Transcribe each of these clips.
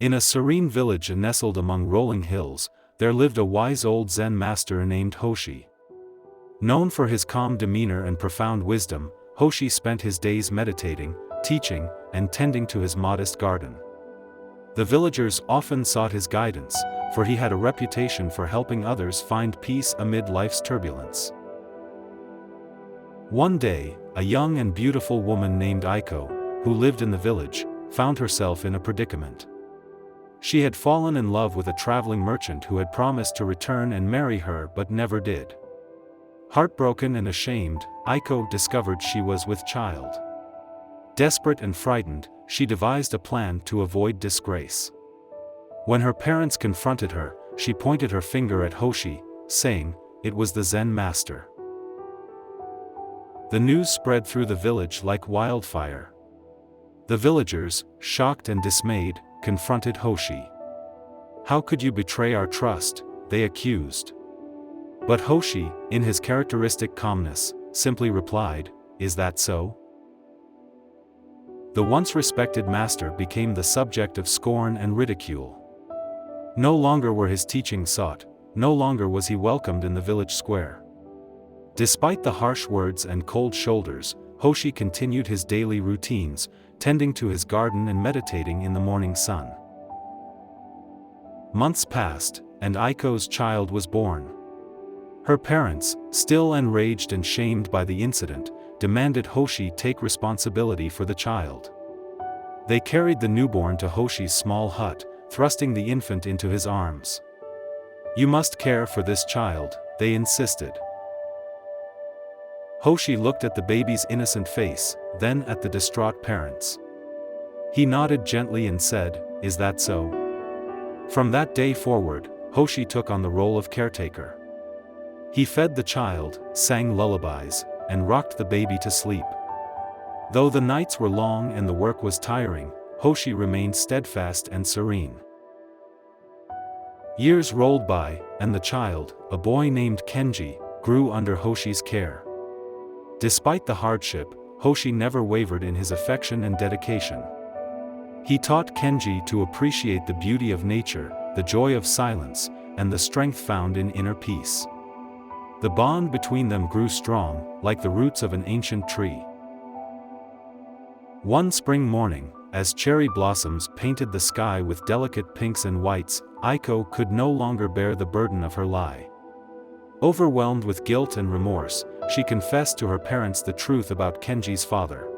In a serene village nestled among rolling hills, there lived a wise old Zen master named Hoshi. Known for his calm demeanor and profound wisdom, Hoshi spent his days meditating, teaching, and tending to his modest garden. The villagers often sought his guidance, for he had a reputation for helping others find peace amid life's turbulence. One day, a young and beautiful woman named Aiko, who lived in the village, found herself in a predicament. She had fallen in love with a traveling merchant who had promised to return and marry her but never did. Heartbroken and ashamed, Aiko discovered she was with child. Desperate and frightened, she devised a plan to avoid disgrace. When her parents confronted her, she pointed her finger at Hoshi, saying, "It was the Zen master." The news spread through the village like wildfire. The villagers, shocked and dismayed, confronted Hoshi. "How could you betray our trust?" they accused. But Hoshi, in his characteristic calmness, simply replied, "Is that so?" The once respected master became the subject of scorn and ridicule. No longer were his teachings sought, no longer was he welcomed in the village square. Despite the harsh words and cold shoulders, Hoshi continued his daily routines, tending to his garden and meditating in the morning sun. Months passed, and Aiko's child was born. Her parents, still enraged and shamed by the incident, demanded Hoshi take responsibility for the child. They carried the newborn to Hoshi's small hut, thrusting the infant into his arms. "You must care for this child," they insisted. Hoshi looked at the baby's innocent face, then at the distraught parents. He nodded gently and said, "Is that so?" From that day forward, Hoshi took on the role of caretaker. He fed the child, sang lullabies, and rocked the baby to sleep. Though the nights were long and the work was tiring, Hoshi remained steadfast and serene. Years rolled by, and the child, a boy named Kenji, grew under Hoshi's care. Despite the hardship, Hoshi never wavered in his affection and dedication. He taught Kenji to appreciate the beauty of nature, the joy of silence, and the strength found in inner peace. The bond between them grew strong, like the roots of an ancient tree. One spring morning, as cherry blossoms painted the sky with delicate pinks and whites, Aiko could no longer bear the burden of her lie. Overwhelmed with guilt and remorse, she confessed to her parents the truth about Kenji's father.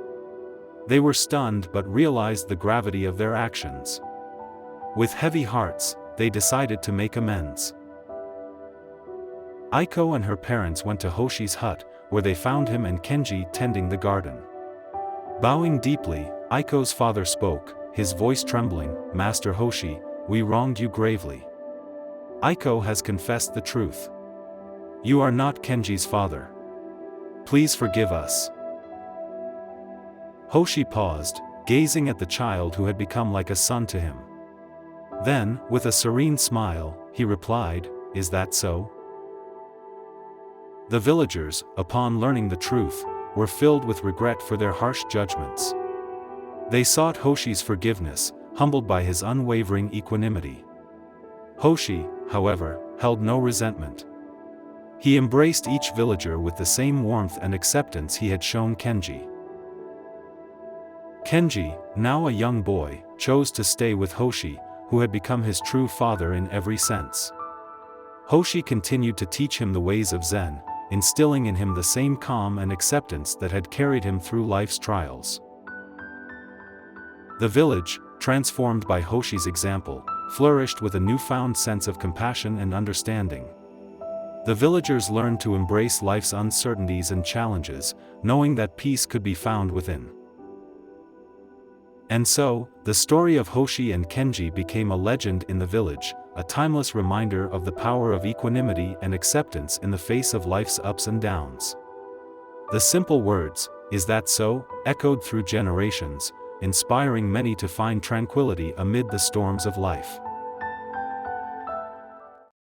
They were stunned but realized the gravity of their actions. With heavy hearts, they decided to make amends. Aiko and her parents went to Hoshi's hut, where they found him and Kenji tending the garden. Bowing deeply, Aiko's father spoke, his voice trembling, "Master Hoshi, we wronged you gravely. Aiko has confessed the truth. You are not Kenji's father. Please forgive us." Hoshi paused, gazing at the child who had become like a son to him. Then, with a serene smile, he replied, "Is that so?" The villagers, upon learning the truth, were filled with regret for their harsh judgments. They sought Hoshi's forgiveness, humbled by his unwavering equanimity. Hoshi, however, held no resentment. He embraced each villager with the same warmth and acceptance he had shown Kenji. Kenji, now a young boy, chose to stay with Hoshi, who had become his true father in every sense. Hoshi continued to teach him the ways of Zen, instilling in him the same calm and acceptance that had carried him through life's trials. The village, transformed by Hoshi's example, flourished with a newfound sense of compassion and understanding. The villagers learned to embrace life's uncertainties and challenges, knowing that peace could be found within. And so, the story of Hoshi and Kenji became a legend in the village, a timeless reminder of the power of equanimity and acceptance in the face of life's ups and downs. The simple words, "Is that so?" echoed through generations, inspiring many to find tranquility amid the storms of life.